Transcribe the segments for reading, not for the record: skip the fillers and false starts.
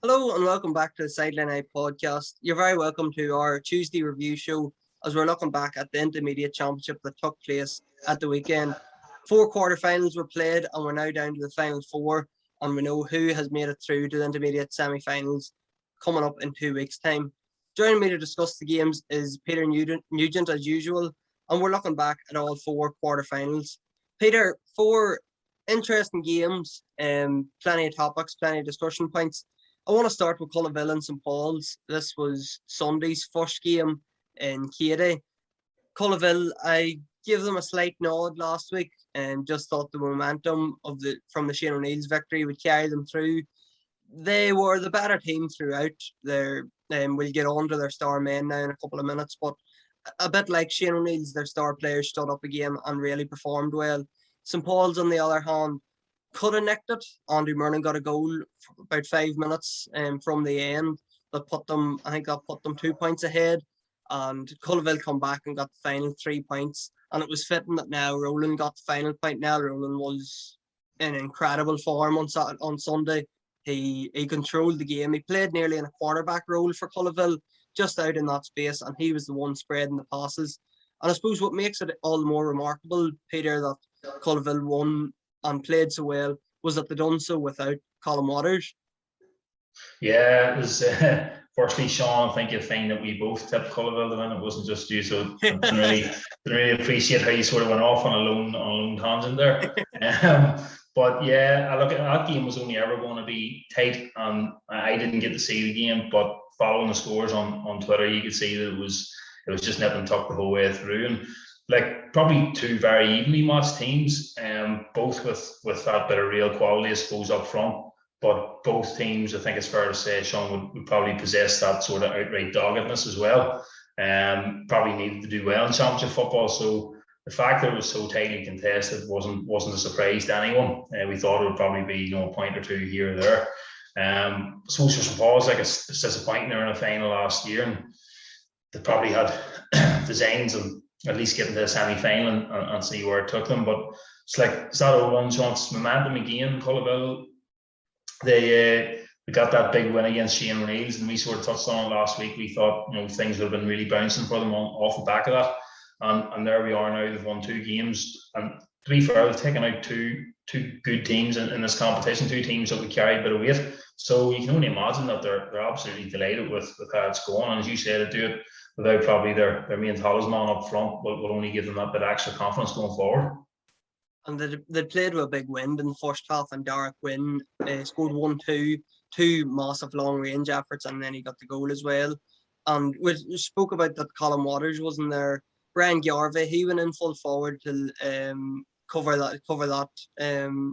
Hello and welcome back to the Sideline Eye podcast. You're very welcome to our Tuesday review show as we're looking back at the Intermediate Championship that took place at the weekend. Four quarterfinals were played and we're now down to the final four, and we know who has made it through to the intermediate semi-finals coming up in 2 weeks' time. Joining me to discuss the games is Peter Nugent as usual, and we're looking back at all four quarterfinals. Peter, four interesting games, plenty of topics, plenty of discussion points. I want to start with Collarville and St Paul's. This was Sunday's first game in Katie. Collarville, I gave them a slight nod last week and just thought the momentum of the from the Shane O'Neill's victory would carry them through. They were the better team throughout. We'll get on to their star men now in a couple of minutes, but a bit like Shane O'Neill's, their star players stood up again and really performed well. St Paul's, on the other hand, could have nicked it. Andrew Murnan got a goal for about 5 minutes from the end that put them, I think that put them 2 points ahead. And Collarville come back and got the final 3 points. And it was fitting that now Roland got the final point. Now Roland was in incredible form on Sunday. He controlled the game. He played nearly in a quarterback role for Collarville, just out in that space, and he was the one spreading the passes. And I suppose what makes it all the more remarkable, Peter, that Collarville won and played so well was that they done so without Colin Waters. Yeah, it was. Firstly, Sean, I think you'll find that we both tipped Collarville to win. It wasn't just you, so didn't really appreciate how you sort of went off on a lone tangent there. But yeah, I look at that game was only ever going to be tight, and I didn't get to see the game, but following the scores on Twitter, you could see that it was just nip and tuck the whole way through, and like probably two very evenly matched teams, both with that bit of real quality, I suppose, up front. But both teams, I think it's fair to say, Sean, would probably possess that sort of outright doggedness as well. Probably needed to do well in championship football. So the fact that it was so tightly contested wasn't a surprise to anyone. We thought it would probably be a point or two here or there. I suppose for St Paul's, like it's disappointing they're in a final last year, and they probably had designs of at least getting to the semi-final and see where it took them. But it's that old one chance momentum again. Collarville, they got that big win against Shane O'Neill's, and we sort of touched on it last week. We thought things would have been really bouncing for them off the back of that, and there we are now. They've won 2 games, and to be fair, they've taken out two good teams in this competition, 2 teams that would carry a bit of weight. So you can only imagine that they're absolutely delighted with how it's going. And as you said, to do it without probably their main talisman up front will only give them that bit of extra confidence going forward. And they played with a big wind in the first half, and Derek Wynn scored 1-2, 2 massive long range efforts, and then he got the goal as well. And we spoke about that Colin Waters wasn't there. Brian Garvey, he went in full forward to cover that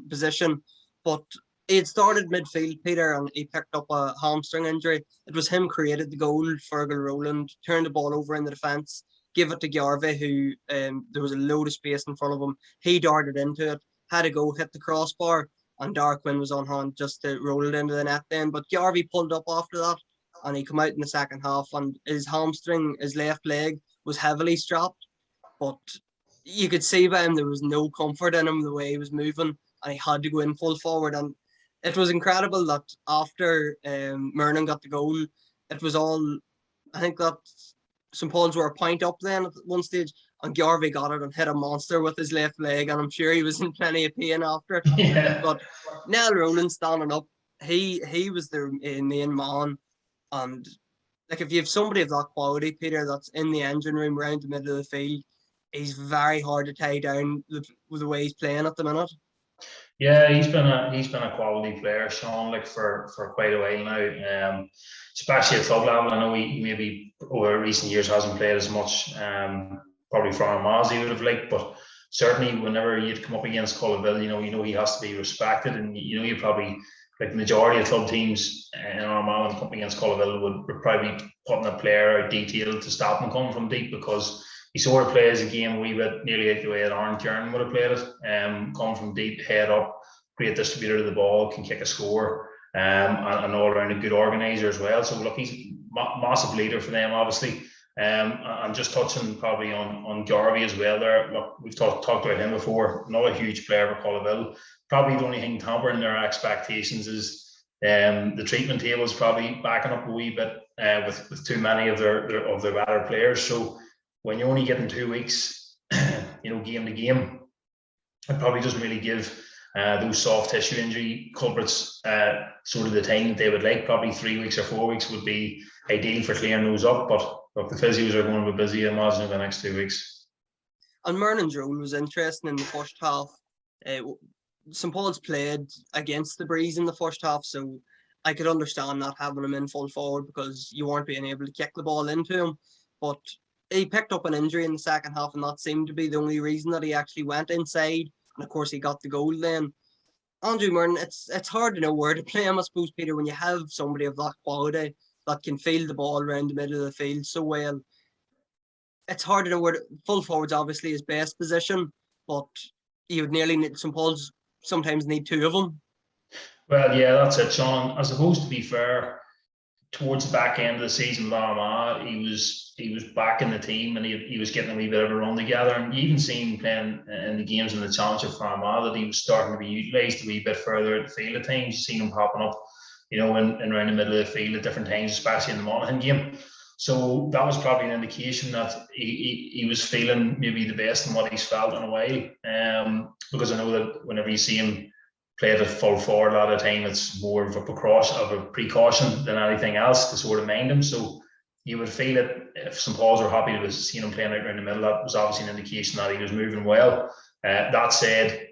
position, but he had started midfield, Peter, and he picked up a hamstring injury. It was him created the goal. Fergal Rowland turned the ball over in the defence, give it to Garvey, who there was a load of space in front of him. He darted into it, had a go, hit the crossbar, and Dark Wynn was on hand just to roll it into the net then. But Garvey pulled up after that, and he came out in the second half, and his hamstring, his left leg, was heavily strapped. But you could see by him there was no comfort in him the way he was moving, and he had to go in full forward. And it was incredible that after Murnan got the goal, it was all, I think that St Paul's were a point up then at one stage, and Garvey got it and hit a monster with his left leg, and I'm sure he was in plenty of pain after it. Yeah. But Nell Rowland standing up, he was their main man. And like, if you have somebody of that quality, Peter, that's in the engine room around the middle of the field, he's very hard to tie down with the way he's playing at the minute. Yeah, he's been a quality player, Sean, like for quite a while now. Especially at club level. I know he maybe over recent years hasn't played as much, probably for Armagh as he would have liked, but certainly whenever you'd come up against Collarville, you know he has to be respected, and you probably, like the majority of club teams in Armagh when coming against Collarville would probably be putting a player out detailed to stop him coming from deep, because he sort of plays a game a wee bit nearly like the way that Aaron Cairn would have played it. Come from deep, head up, great distributor of the ball, can kick a score, and all around a good organiser as well. So look, he's a massive leader for them, obviously. And just touching probably on Garvey as well there. Look, we've talked about him before. Not a huge player for Collarville. Probably the only thing tampering their expectations is The treatment table is probably backing up a wee bit with too many of their better players. So when you're only getting 2 weeks, game to game, it probably doesn't really give those soft tissue injury culprits sort of the time that they would like. Probably 3 weeks or 4 weeks would be ideal for clearing those up. But look, the physios are going to be busy, I imagine, in the next 2 weeks. And Mernan's role was interesting in the first half. St. Paul's played against the breeze in the first half, so I could understand not having him in full forward because you weren't being able to kick the ball into him. But he picked up an injury in the second half, and that seemed to be the only reason that he actually went inside. And of course, he got the goal then. Andrew Murnan, it's hard to know where to play him, I suppose, Peter, when you have somebody of that quality that can field the ball around the middle of the field so well. It's hard to know where full forward's obviously his best position, but you would nearly need, St. Paul's sometimes need two of them. Well, yeah, that's it, Sean. I suppose, to be fair, towards the back end of the season, he was back in the team, and he was getting a wee bit of a run together. And you even seen playing in the games in the Championship for Armagh that he was starting to be utilised a wee bit further at the field at times. You've seen him popping up, in around the middle of the field at different times, especially in the Monaghan game. So that was probably an indication that he was feeling maybe the best in what he's felt in a while. Because I know that whenever you see him play at full forward a lot of the time, it's more of a precaution than anything else to sort of mind him. So you would feel it if St. Paul's were happy to see him playing out around the middle. That was obviously an indication that he was moving well. That said,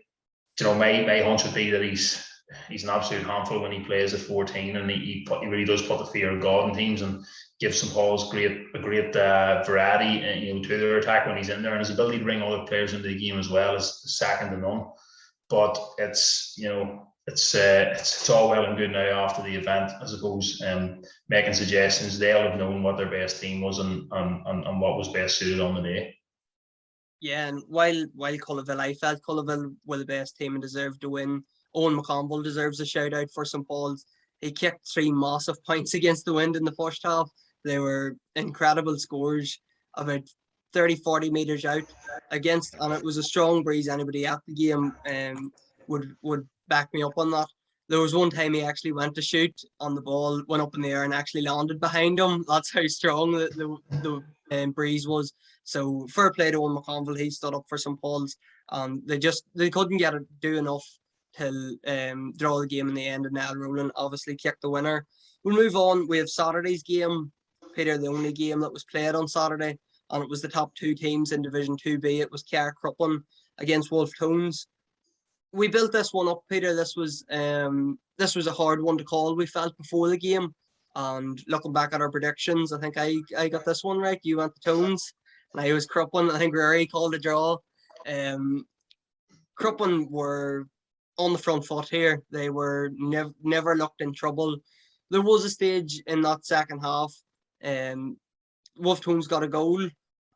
my hunch would be that he's an absolute handful when he plays at 14, and he really does put the fear of God in teams and gives St. Paul's a great variety to their attack when he's in there, and his ability to bring other players into the game as well is second to none. But it's all well and good now after the event, I suppose, making suggestions. They'll have known what their best team was and what was best suited on the day. Yeah, and while Collarville, I felt Collarville were the best team and deserved to win. Owen McConville deserves a shout out for St. Paul's. He kicked 3 massive points against the wind in the first half. They were incredible scores, about 30-40 metres out against, and it was a strong breeze. Anybody at the game would back me up on that. There was one time he actually went to shoot and the ball went up in the air and actually landed behind him. That's how strong the breeze was. So fair play to Owen McConville. He stood up for St. Paul's, and they couldn't do enough to draw the game in the end, and Nell Rowland obviously kicked the winner. We'll move on. We have Saturday's game, Peter, the only game that was played on Saturday, and it was the top 2 teams in Division 2B. It was Carrickcruppen against Wolf Tones. We built this one up, Peter. This was a hard one to call, we felt, before the game. And looking back at our predictions, I think I got this one right. You went the Tones, and I was Cruppen. I think Rory called a draw. Cruppen were on the front foot here. They were never looked in trouble. There was a stage in that second half. Wolf Tones got a goal,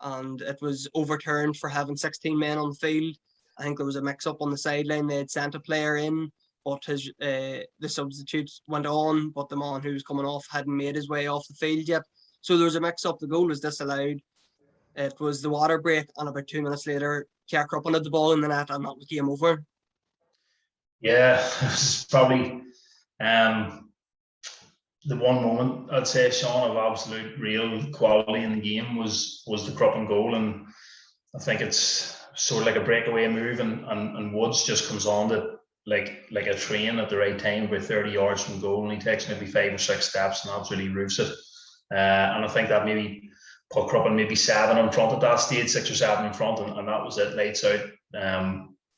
and it was overturned for having 16 men on the field. I think there was a mix-up on the sideline. They had sent a player in, but the substitute went on, but the man who was coming off hadn't made his way off the field yet. So there was a mix-up. The goal was disallowed. It was the water break, and about 2 minutes later, Carrickcruppen had the ball in the net, and that was game over. Yeah, it's probably the one moment, I'd say, Sean, of absolute real quality in the game was the Cruppen goal. And I think it's sort of like a breakaway move, and Woods just comes on to like a train at the right time, about 30 yards from goal, and he takes maybe 5 or 6 steps and absolutely roofs it. And I think that maybe put Cruppen maybe 7 in front at that stage, 6 or 7 in front, and that was it, lights out.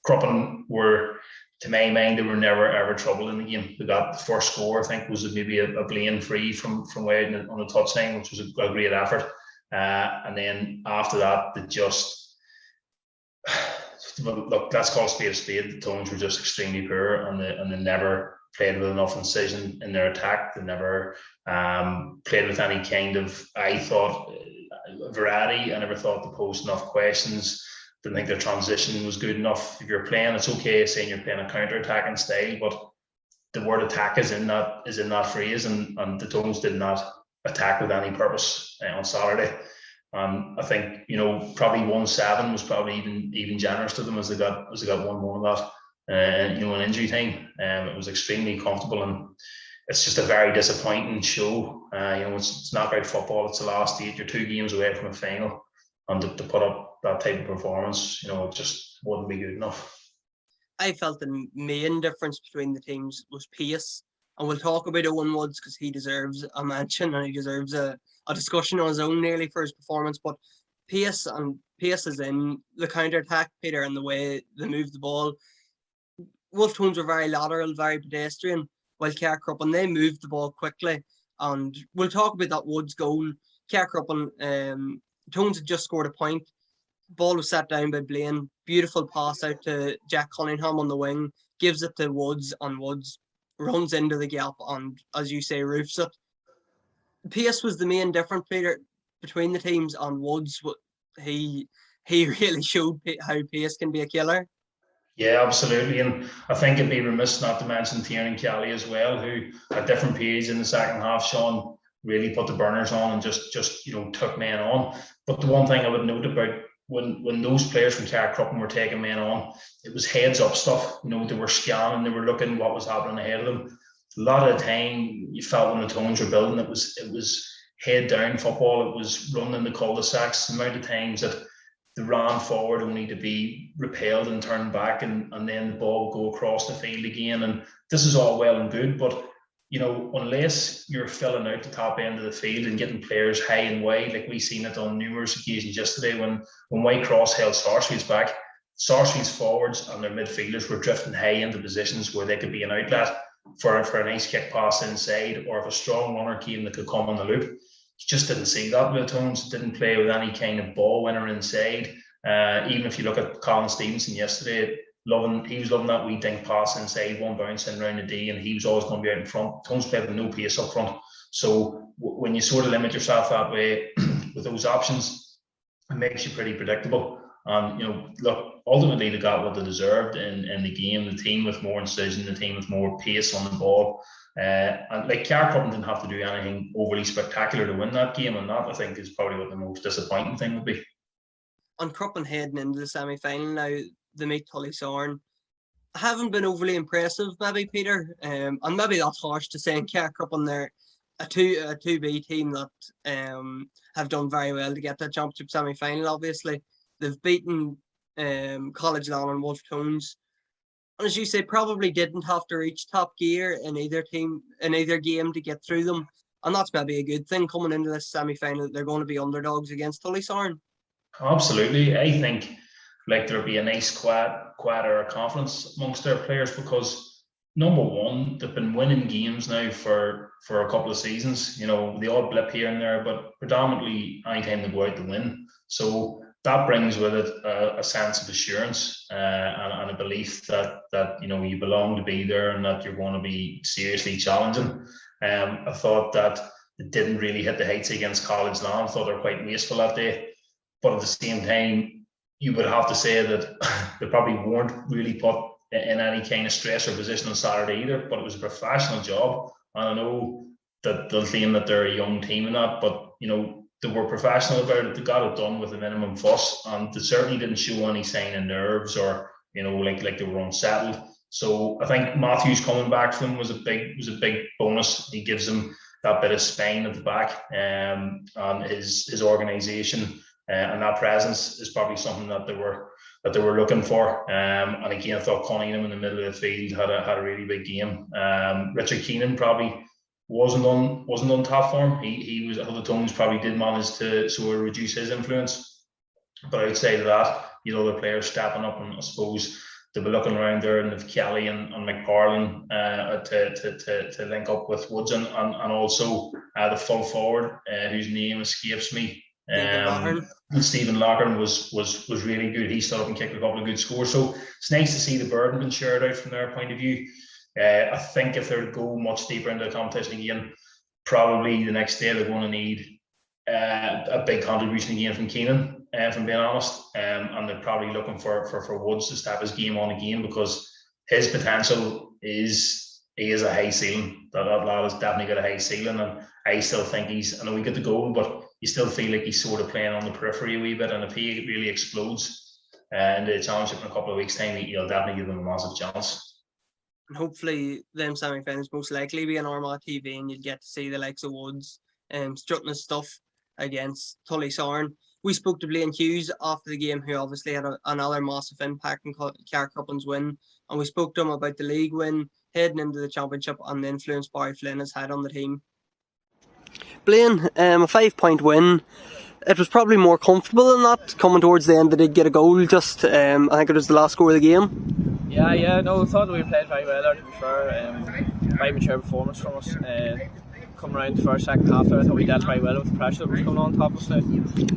Cruppen were, to my mind, they were never ever trouble in the game. They got the first score, I think, was maybe a Blaine free from way on the touchline, which was a great effort. And then after that, they just look, let's call a spade a spade. The Tones were just extremely poor, and they never played with enough incision in their attack. They never played with any kind of, I thought, variety. I never thought they posed enough questions. Didn't think their transition was good enough. If you're playing, it's okay saying you're playing a counter-attacking style, but the word attack is in that phrase, and the Tones did not attack with any purpose on Saturday. I think, probably 1-7 was probably even generous to them, as they got 1-1 of that, in injury time. It was extremely comfortable, and it's just a very disappointing show. It's knockout football. It's the last 8. You're 2 games away from a final, and to put up that type of performance, it just wouldn't be good enough. I felt the main difference between the teams was pace. And we'll talk about Owen Woods because he deserves a mention and he deserves a discussion on his own nearly for his performance. But pace is in the counter-attack, Peter, and the way they move the ball. Wolf Tones were very lateral, very pedestrian, while Carrickcruppen, they moved the ball quickly. And we'll talk about that Woods goal. Carrickcruppen, Tones had just scored a point. Ball was set down by Blaine. Beautiful pass out to Jack Cunningham on the wing. Gives it to Woods, and Woods runs into the gap and, as you say, roofs it. Pace was the main difference, Peter, between the teams, and Woods, he really showed how pace can be a killer. Yeah, absolutely. And I think it'd be remiss not to mention Tiernan Kelly as well, who at different periods in the second half, Sean, really put the burners on and just took men on. But the one thing I would note about when those players from Carrickcruppen were taking men on, it was heads up stuff. They were scanning, they were looking what was happening ahead of them. A lot of the time, you felt when the Tones were building, it was head down football. It was running the cul-de-sacs. The amount of times that they ran forward only to be repelled and turned back, and then the ball would go across the field again. And this is all well and good, but unless you're filling out the top end of the field and getting players high and wide, like we seen it on numerous occasions yesterday when Whitecross held Sourcefields back, Sourcefields forwards and their midfielders were drifting high into positions where they could be an outlet for a nice kick pass inside, or if a strong runner came that could come on the loop. You just didn't see that with the Tones. Didn't play with any kind of ball winner inside. Even if you look at Colin Stevenson yesterday, he was loving that wee dink pass inside, one bounce in round the D, and he was always going to be out in front. Tones played with no pace up front. So when you sort of limit yourself that way with those options, it makes you pretty predictable. Look, ultimately they got what they deserved in the game. The team with more incision, the team with more pace on the ball. And like Carrickcruppen didn't have to do anything overly spectacular to win that game, and that I think is probably what the most disappointing thing would be. On Cruppen heading into the semi-final now, they meet Tully-Sauron. Haven't been overly impressive, maybe, Peter. And maybe that's harsh to say in Carrickcruppen they're a 2B team that have done very well to get that championship semi-final, obviously. They've beaten College Lawn and Wolf Tones. And as you say, probably didn't have to reach top gear in either game to get through them. And that's maybe a good thing coming into this semi-final. They're going to be underdogs against Tully-Sauron. Absolutely. I think there'll be a nice quiet air of confidence amongst their players, because number one, they've been winning games now for a couple of seasons. The odd blip here and there, but predominantly anytime they go out to win. So that brings with it a sense of assurance and a belief that you belong to be there and that you're going to be seriously challenging. I thought that it didn't really hit the heights against College Lawn. I thought they were quite wasteful that day. But at the same time, you would have to say that they probably weren't really put in any kind of stress or position on Saturday either. But it was a professional job. And I know that they'll claim that they're a young team and that, but they were professional about it. They got it done with a minimum fuss, and they certainly didn't show any sign of nerves or like they were unsettled. So I think Matthews coming back from them was a big bonus. He gives them that bit of spine at the back, and his organisation and that presence is probably something that they were looking for. And again, I thought Cunningham in the middle of the field had a really big game. Richard Keenan probably wasn't on top form. He was, the Tones probably did manage to sort of reduce his influence. But outside of that, other players stepping up, and I suppose they'll be looking around there, and if Kelly and McParlin to link up with Woods and also the full forward whose name escapes me. Stephen Loughren was really good. He stood up and kicked a couple of good scores. So it's nice to see the burden being shared out from their point of view. I think if they're to go much deeper into the competition again, probably the next day they're going to need a big contribution again from Keenan, from being honest. And they're probably looking for Woods to step his game on again, because his potential is a high ceiling. That lad has definitely got a high ceiling, and I still think I know he got the goal, but you still feel like he's sort of playing on the periphery a wee bit. And if he really explodes in the championship in a couple of weeks' time, he'll definitely give them a massive chance. And hopefully them semi-finals most likely be on Armagh TV, and you'll get to see the likes of Woods strutting his stuff against Tully-Sauron. We spoke to Blaine Hughes after the game, who obviously had another massive impact in Carrickcruppen's win, and we spoke to him about the league win, heading into the championship, and the influence Barry Flynn has had on the team. Blaine, a 5-point win. It was probably more comfortable than that coming towards the end. They did get a goal just, I think it was the last score of the game. Yeah, no, I thought we played very well there, to be fair. Very mature performance from us. Coming around the first, second half there, I thought we dealt very well with the pressure that was coming on top of us now.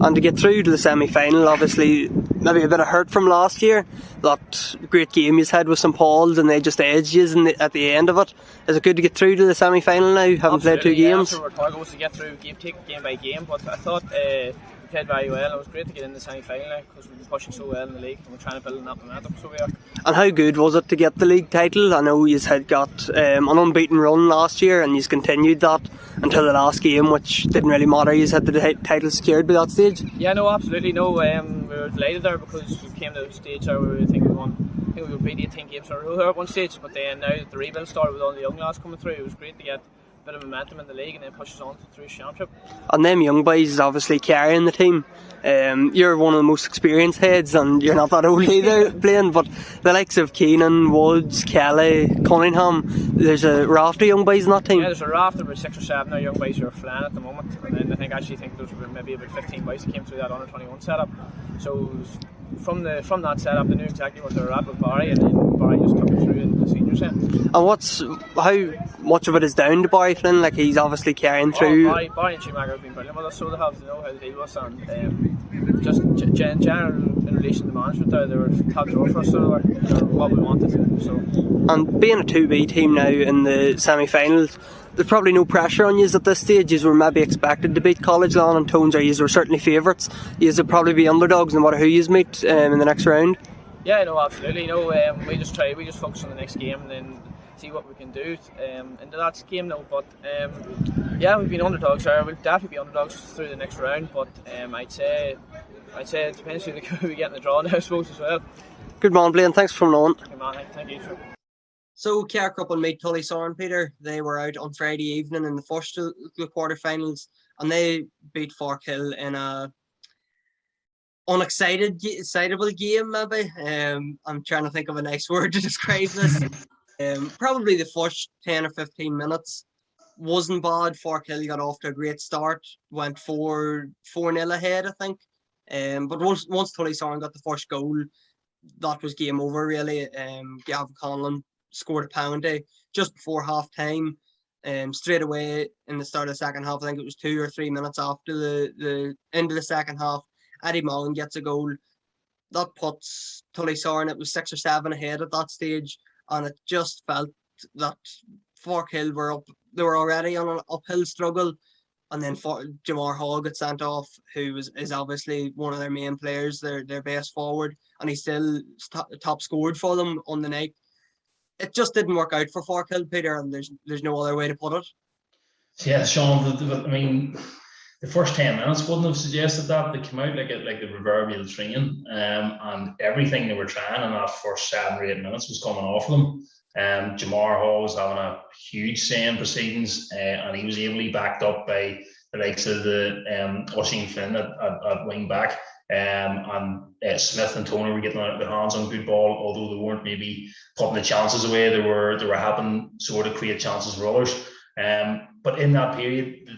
And to get through to the semi-final, obviously, maybe a bit of hurt from last year. That great game you had with St Paul's, and they just edged you at the end of it. Is it good to get through to the semi-final now, having played 2 games? Our target was to get through, take it game by game, but I thought we played very well. It was great to get in the semi-final because we've been pushing so well in the league, and we're trying to build on that momentum, so we are. And how good was it to get the league title? I know you had got an unbeaten run last year, and you continued that until the last game, which didn't really matter. You had the title secured by that stage. Yeah, no, absolutely no. We were delighted there because we came to the stage where we think we won. I think we beat 18 games in a row there at one stage, but then now that the rebuild started with all the young lads coming through, it was great to get a bit of momentum in the league and then push us on through the championship. And them young boys is obviously carrying the team. You're one of the most experienced heads, and you're not that old either, Blaine, but the likes of Keenan, Woods, Kelly, Cunningham, there's a raft of young boys in that team. Yeah, there's a raft of about 6 or 7 now young boys who are flying at the moment, and then I think there's maybe about 15 boys that came through that under 21 setup. So from that setup, they knew exactly what they were at with Barry, and then Barry just took it through in the seniors then. And how much of it is down to Barry Flynn? Like, he's obviously carrying through. Barry and Schumacher have been brilliant with us, so they have to know how to deal with us, and just in general in relation to management there, they were top draw for us, so they were what we wanted. So. And being a 2B team now in the semi-finals, there's probably no pressure on you at this stage. You were maybe expected to beat College Lawn and Tones, or you were certainly favourites. You would probably be underdogs no matter who you meet in the next round. Yeah, no, absolutely. No, we just focus on the next game and then see what we can do into that game now. But yeah, we've been underdogs there. We'll definitely be underdogs through the next round. But I'd say it depends who we get in the draw now, I suppose, as well. Good man, Blaine. Thanks for coming on. Good man, thank you. So Carrickcruppen made Tully-Sauron, Peter. They were out on Friday evening in the first of the quarterfinals, and they beat Forkhill in a unexcitable game, maybe. I'm trying to think of a nice word to describe this. Probably the first 10 or 15 minutes wasn't bad. Forkhill got off to a great start, went 4-0 ahead, I think. But once Tully-Sauron got the first goal, that was game over, really. Gavin Conlon scored a penalty just before half time. Straight away in the start of the second half, I think it was 2 or 3 minutes after the end of the second half, Eddie Mullen gets a goal. That puts Tully-Sauron, it was 6 or 7 ahead at that stage, and it just felt that Forkhill they were already on an uphill struggle, and then Jamar Hall got sent off, who is obviously one of their main players, their best forward, and he still top scored for them on the night. It just didn't work out for Forkhill, Peter, and there's no other way to put it. Yeah, Sean, I mean, the first 10 minutes wouldn't have suggested that. They came out like the proverbial train, and everything they were trying in that first 7 or 8 minutes was coming off them. Jamar Hall was having a huge say in proceedings, and he was ably backed up by the likes of the Oisin Flynn at wing back. And Smith and Tony were getting their hands on good ball, although they weren't maybe putting the chances away. They were having sort of create chances for others. But in that period,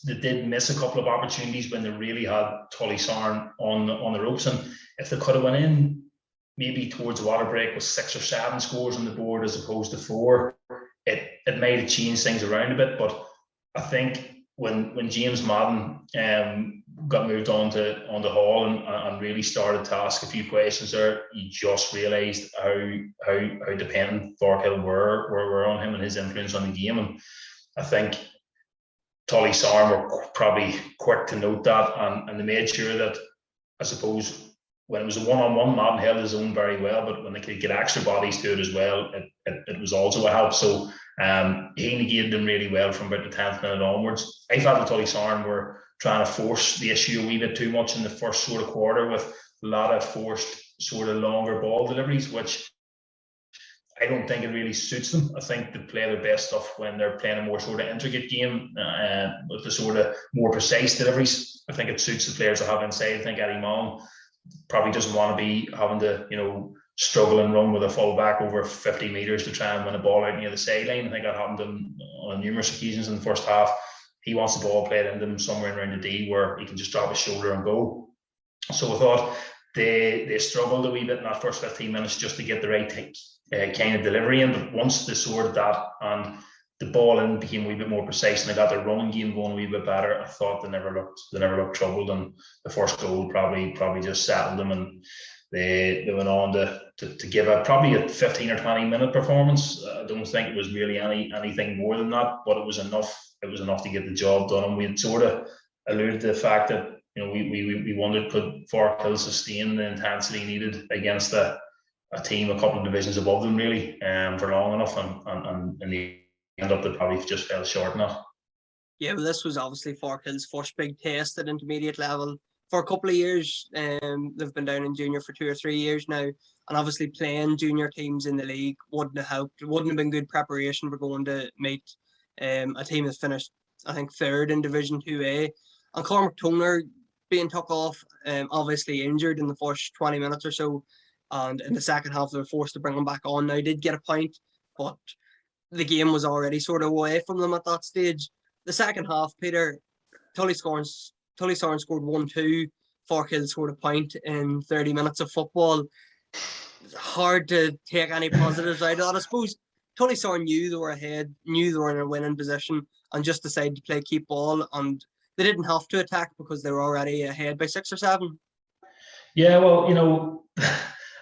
they did miss a couple of opportunities when they really had Tully-Sauron on the ropes. And if they could have went in maybe towards water break with 6 or 7 scores on the board as opposed to 4, it might have changed things around a bit. But I think when James Madden got moved on to Hall and really started to ask a few questions there, you just realised how dependent Forkhill were on him and his influence on the game. And I think Tully-Sauron were probably quick to note that, and they made sure that, I suppose, when it was a one-on-one, Madden held his own very well, but when they could get extra bodies to it as well, it was also a help. So he negated them really well from about the 10th minute onwards. I felt that Tully-Sauron were trying to force the issue a wee bit too much in the first sort of quarter with a lot of forced sort of longer ball deliveries, which I don't think it really suits them. I think they play their best stuff when they're playing a more sort of intricate game with the sort of more precise deliveries. I think it suits the players that have inside. I think Eddie Mong probably doesn't want to be having to, struggle and run with a fullback over 50 metres to try and win a ball out near the sideline. I think that happened on numerous occasions in the first half. He wants the ball played into him somewhere around the D where he can just drop his shoulder and go. So I thought they struggled a wee bit in that first 15 minutes just to get the right kind of delivery in. But once they sorted that and the ball in became a wee bit more precise and they got their running game going a wee bit better, I thought they never looked troubled. And the first goal probably just settled them, and they went on to give probably a 15 or 20 minute performance. I don't think it was really anything more than that, but it was enough. It was enough to get the job done. And we had sort of alluded to the fact that we wondered, could Forkhill sustain the intensity needed against a team a couple of divisions above them really for long enough, and they end up they probably just fell short enough. Yeah, well, this was obviously Forkhill's first big test at intermediate level for a couple of years. They've been down in junior for 2 or 3 years now, and obviously playing junior teams in the league wouldn't have helped. It wouldn't have been good preparation for going to meet a team that finished, I think, 3rd in Division 2A. And Cormac Toner being took off, obviously injured in the first 20 minutes or so, and in the second half they were forced to bring him back on. Now he did get a point, but the game was already sort of away from them at that stage. The second half, Peter, Tully-Sauron scored 1-2. Forkhill scored a point in 30 minutes of football. It's hard to take any positives out of that. I suppose Tully-Sauron knew they were ahead, knew they were in a winning position, and just decided to play keep ball, and they didn't have to attack because they were already ahead by 6 or 7. Yeah, well,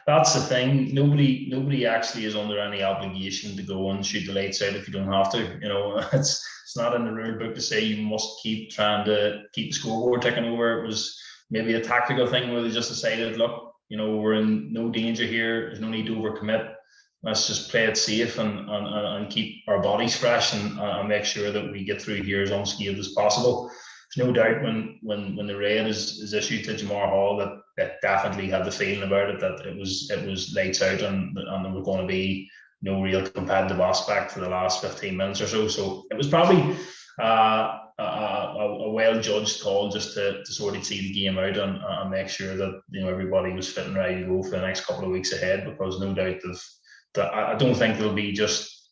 that's the thing. Nobody actually is under any obligation to go and shoot the lights out if you don't have to. It's not in the rule book to say you must keep trying to keep the scoreboard ticking over. It was maybe a tactical thing where they just decided, look, we're in no danger here. There's no need to overcommit. Let's just play it safe and keep our bodies fresh and make sure that we get through here as unscathed as possible. There's no doubt when the raid is issued to Jamar Hall that definitely had the feeling about it that it was lights out and there was going to be no real competitive aspect for the last 15 minutes or so. So it was probably a well-judged call just to sort of see the game out and make sure that everybody was fit and ready to go for the next couple of weeks ahead, because no doubt that I don't think there'll be just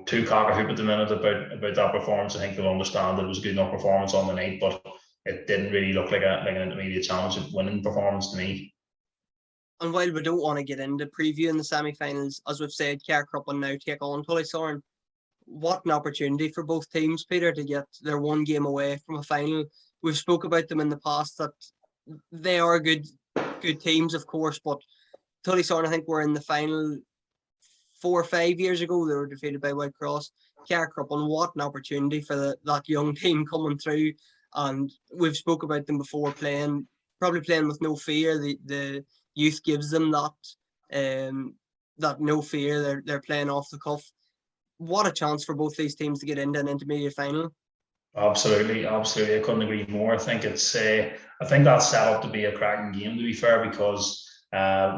too cock-a-hoop at the minute about that performance. I think they'll understand that it was a good enough performance on the night, but it didn't really look like an intermediate championship winning performance to me. And while we don't want to get into previewing the semi-finals, as we've said, Carrickcruppen now take on Tully-Sauron. What an opportunity for both teams, Peter, to get their one game away from a final. We've spoke about them in the past that they are good teams, of course, but Tully-Sauron, I think, were in the final 4 or 5 years ago. They were defeated by Whitecross. Carrickcruppen, what an opportunity for that young team coming through. And we've spoke about them before, probably playing with no fear. The youth gives them that no fear. They're playing off the cuff. What a chance for both these teams to get into an intermediate final. Absolutely. I couldn't agree more. I think that's set up to be a cracking game, to be fair, because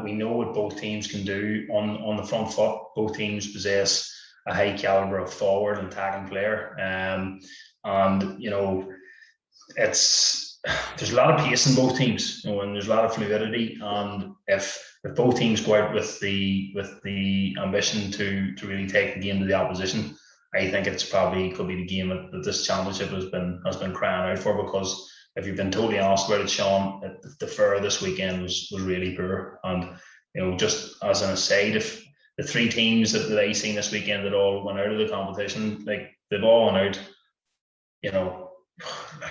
we know what both teams can do on the front foot. Both teams possess a high caliber of forward and attacking player, and there's a lot of pace in both teams, and there's a lot of fluidity. And if both teams go out with the ambition to really take the game to the opposition, I think it's probably could be the game that this championship has been crying out for. Because if you've been totally honest about it, Sean, the fare this weekend was really poor. And just as an aside, if the 3 teams that I seen this weekend that all went out of the competition, like they've all went out,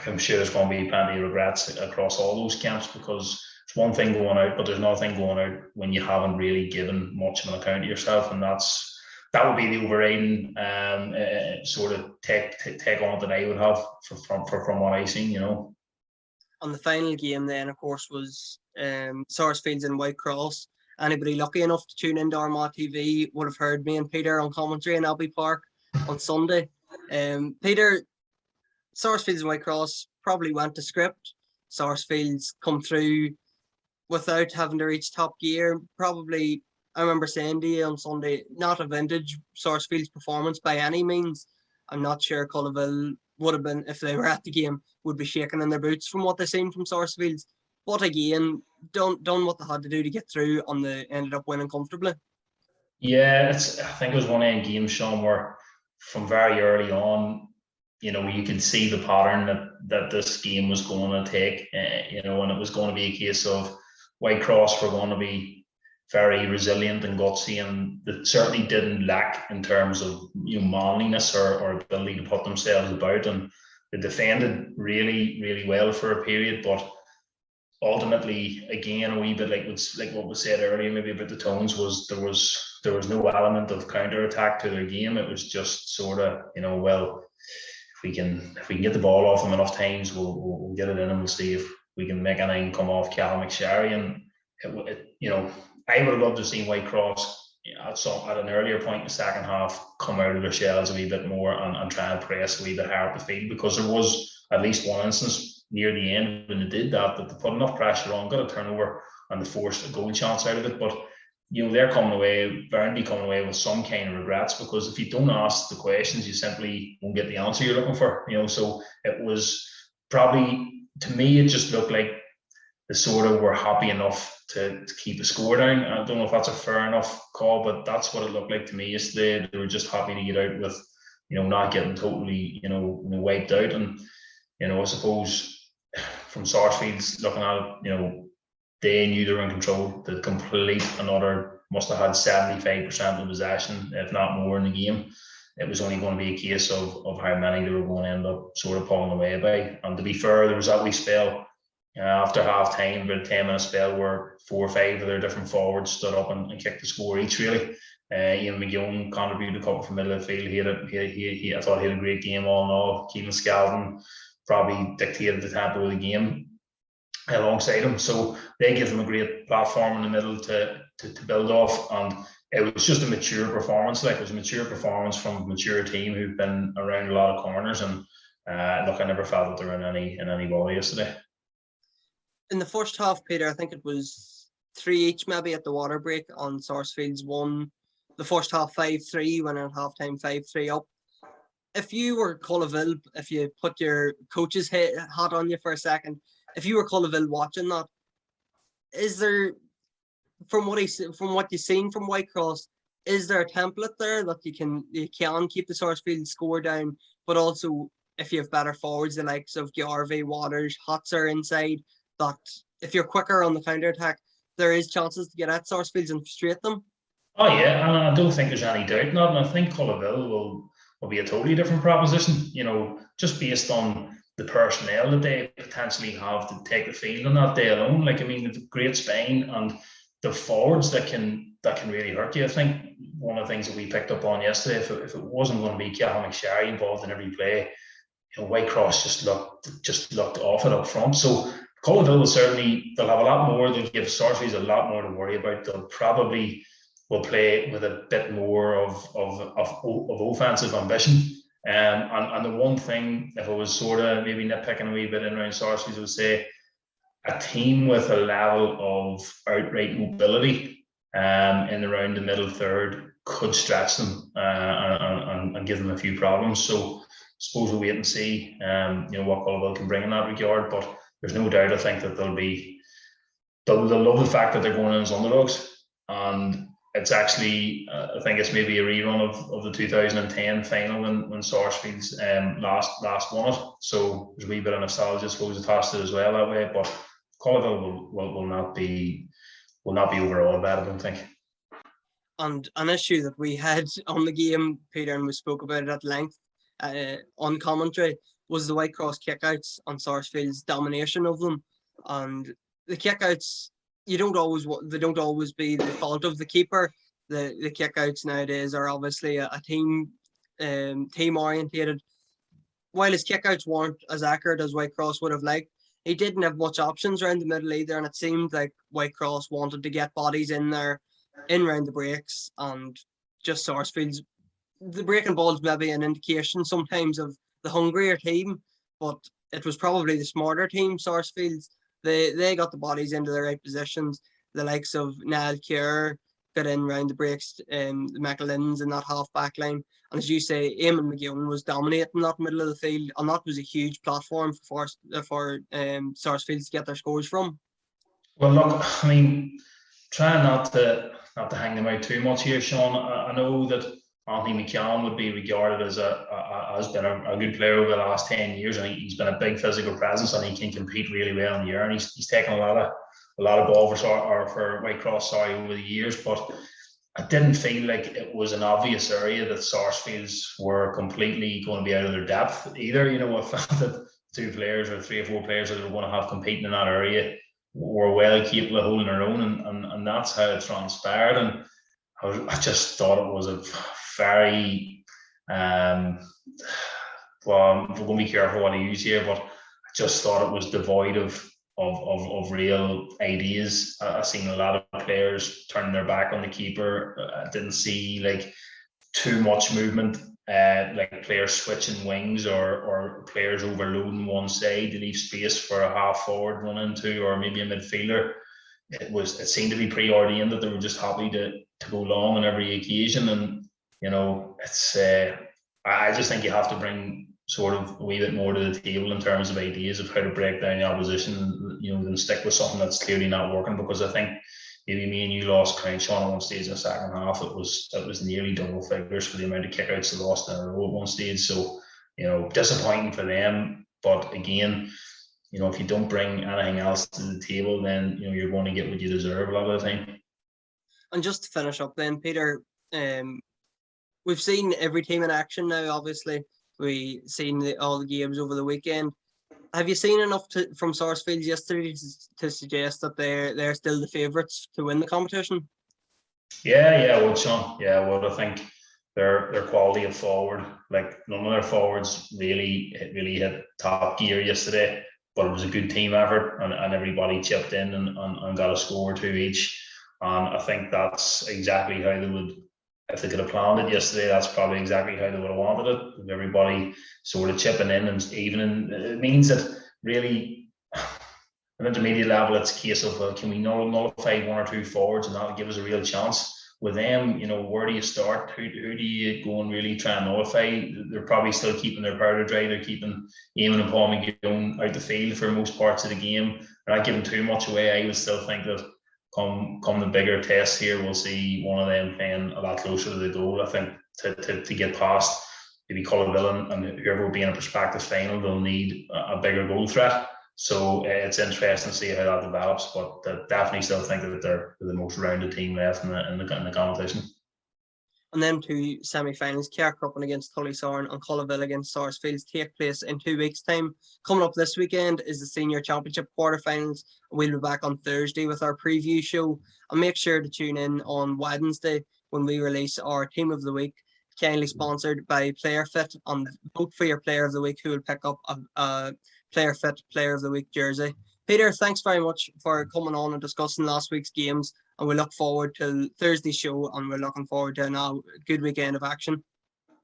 I'm sure there's going to be plenty of regrets across all those camps, because it's one thing going out, but there's nothing going out when you haven't really given much of an account of yourself, and that would be the overriding sort of take on it that I would have from what I've seen, And the final game then, of course, was Sourcefields and Whitecross. Anybody lucky enough to tune into Armagh TV would have heard me and Peter on commentary in Abbey Park on Sunday. Peter, Sourcefields and Whitecross probably went to script. Sourcefields come through without having to reach top gear. Probably I remember saying to you on Sunday, not a vintage Sourcefields performance by any means. I'm not sure Collarville would have been, if they were at the game, would be shaking in their boots from what they seen from Sourcefields. But again, done what they had to do to get through, and they ended up winning comfortably. Yeah, I think it was one of the games, Sean, where from very early on, you could see the pattern that this game was going to take, and it was going to be a case of Whitecross were going to be very resilient and gutsy, and they certainly didn't lack in terms of manliness or ability to put themselves about, and they defended really, really well for a period, but ultimately, again, a wee bit like what was said earlier, maybe about the Tones, was there was no element of counter attack to their game. It was just sort of, well, if we can get the ball off them enough times, we'll get it in and we'll see if we can make anything come off Cal McSherry. And I would have loved to have seen Whitecross at an earlier point in the second half come out of their shells a wee bit more and try and press a wee bit higher up the field, because there was at least one instance near the end when they did that they put enough pressure on, got a turnover, and they forced a goal chance out of it. But they're coming away, Burnley coming away with some kind of regrets, because if you don't ask the questions, you simply won't get the answer you're looking for. So it was probably, to me, it just looked like they sort of were happy enough to keep the score down. I don't know if that's a fair enough call, but that's what it looked like to me yesterday. They were just happy to get out with, not getting totally, wiped out. And, I suppose from Sourcefields looking at it, they knew they were in control. The complete and utter, must have had 75% of possession, if not more, in the game. It was only going to be a case of how many they were going to end up sort of pulling away by. And to be fair, there was that wee spell after half time, about a 10-minute spell where 4 or 5 of their different forwards stood up and kicked the score each, really. Ian McGowan contributed a couple from middle of the field. I thought he had a great game all in all. Keelan Scaldon probably dictated the tempo of the game alongside him. So they give them a great platform in the middle to build off. And it was just a mature performance. It was a mature performance from a mature team who've been around a lot of corners. And look, I never felt that they were in any ball yesterday. In the first half, Peter, I think it was 3 each maybe at the water break on Sourcefields. Won the first half 5-3, went at halftime 5-3 up. If you were Collarville, if you put your coach's hat on you for a second, if you were Collarville watching that, is there, from what you've seen from Whitecross, is there a template there that you can keep the Sourcefield score down, but also if you have better forwards, the likes of Garvey, Waters, Hotzer inside, that if you're quicker on the counter attack, there is chances to get at Sourcefields and frustrate them? Oh yeah, and I don't think there's any doubt in that. And I think Collarville will be a totally different proposition, just based on the personnel that they potentially have to take the field on that day alone. The great spine and the forwards that can really hurt you. I think one of the things that we picked up on yesterday, if it wasn't going to be Cal McSherry involved in every play, Whitecross just looked off it up front. So Collarville they'll have a lot more. They'll give Sourcefields a lot more to worry about. They'll probably will play with a bit more of offensive ambition. And the one thing, if I was sort of maybe nitpicking a wee bit in around Sourcefields, I would say a team with a level of outright mobility in around the middle third could stretch them and give them a few problems. So I suppose we'll wait and see what Collarville can bring in that regard. But there's no doubt, I think, that they'll love the fact that they're going in as underdogs. And it's actually, I think it's maybe a rerun of the 2010 final when Sourcefields last won it. So there's a wee bit of nostalgia, I suppose, attached to it as well that way. But Collarville will not be overawed by it, I don't think. And an issue that we had on the game, Peter, and we spoke about it at length on commentary, was the Whitecross kickouts and Sourcefields' domination of them. And the kickouts, they don't always be the fault of the keeper. The kickouts nowadays are obviously a team orientated. While his kickouts weren't as accurate as Whitecross would have liked, he didn't have much options around the middle either, and it seemed like Whitecross wanted to get bodies in there, in round the breaks, and just Sourcefields. The breaking ball's maybe an indication sometimes of the hungrier team, but it was probably the smarter team, Sourcefields. They got the bodies into the right positions. The likes of Niall Kerr, got in round the breaks, the McAlynn's in that half-back line. And as you say, Eamon McGowan was dominating that middle of the field, and that was a huge platform for Sourcefields to get their scores from. Well, look, I mean, trying not to hang them out too much here, Sean. I know that Anthony McCann would be regarded as has been a good player over the last 10 years. I think he's been a big physical presence, and he can compete really well in the air. And he's taken a lot of ball for Whitecross over the years, but I didn't feel like it was an obvious area that Sourcefields were completely going to be out of their depth either. You know, I felt that 2 players or 3 or 4 players that they were going to have competing in that area were well capable of holding their own, and that's how it transpired. And I just thought it was a very well, I'm going to be careful what I use here, but I just thought it was devoid of real ideas. I've seen a lot of players turning their back on the keeper. I didn't see like too much movement, like players switching wings or players overloading one side to leave space for a half forward run into, or maybe a midfielder. It seemed to be preordained that they were just happy to go long on every occasion. And you know, it's I just think you have to bring sort of a wee bit more to the table in terms of ideas of how to break down the opposition, you know, than stick with something that's clearly not working. Because I think maybe me and you lost ground, Sean, at one stage in the second half. It was nearly double figures for the amount of kickouts they lost in a row at one stage. So, you know, disappointing for them. But again, you know, if you don't bring anything else to the table, then you know you're going to get what you deserve a lot of the time. And just to finish up, then, Peter, we've seen every team in action now. Obviously, we've seen all the games over the weekend. Have you seen enough from Sourcefields yesterday to suggest that they're still the favourites to win the competition? Yeah, I would, Sean. Yeah, I would. I think their quality of forward, like none of their forwards really hit top gear yesterday, but it was a good team effort, and everybody chipped in and got a score or 2 each. And I think that's exactly how they would. If they could have planned it yesterday, that's probably exactly how they would have wanted it. With everybody sort of chipping in and evening, it means that really, at intermediate level, it's a case of can we nullify 1 or 2 forwards, and that'll give us a real chance. With them, you know, where do you start? Who do you go and really try and nullify? They're probably still keeping their powder dry. They're keeping Eamon and Paul McGowan out the field for most parts of the game. They're not giving too much away. I would still think that come the bigger tests here, we'll see one of them playing a lot closer to the goal. I think to get past maybe Collarville and whoever will be in a prospective final, they'll need a bigger goal threat. So it's interesting to see how that develops, but I definitely still think that they're the most rounded team left in the competition. And then 2 semi-finals, Cairn-Cropping against Tully-Sauron and Collarville against Sourcefields, take place in 2 weeks' time. Coming up this weekend is the Senior Championship quarterfinals. We'll be back on Thursday with our preview show. And make sure to tune in on Wednesday when we release our Team of the Week, kindly sponsored by Player Fit. And vote for your Player of the Week, who will pick up a Player Fit Player of the Week jersey. Peter, thanks very much for coming on and discussing last week's games. And we look forward to Thursday's show, and we're looking forward to a good weekend of action.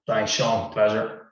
Thanks, Sean. Pleasure.